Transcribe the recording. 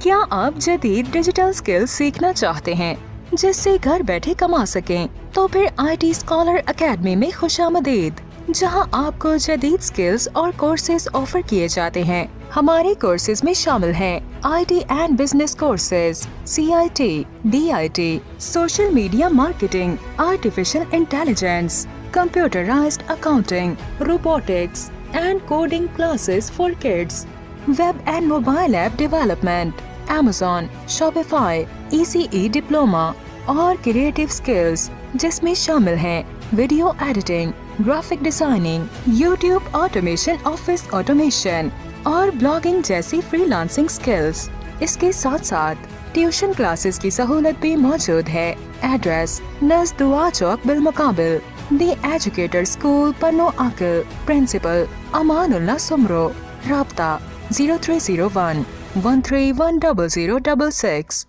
क्या आप जदीद डिजिटल स्किल्स सीखना चाहते हैं जिससे घर बैठे कमा सकें? तो फिर IT स्कॉलर एकेडमी में खुशामदीद, जहां आपको जदीद स्किल्स और कोर्सेज ऑफर किए जाते हैं। हमारे कोर्सेज में शामिल हैं IT and business courses, CIT, DIT, social media marketing, artificial intelligence, computerised accounting, robotics and coding classes for kids, web and mobile app development, Amazon, Shopify, ECE diploma और creative skills, जिसमें शामिल हैं video editing, graphic designing, YouTube automation, office automation और blogging जैसी freelancing skills. इसके साथ साथ tuition classes की सहूलत भी मौजूद है। एड्रेस नज़ दुआ चौक बिलमुकाबिल, दी एजुकेटर स्कूल, पन्नो आकिल, प्रिंसिपल अमानुल्लाह सुमरो। राब्ता 0301 13100066।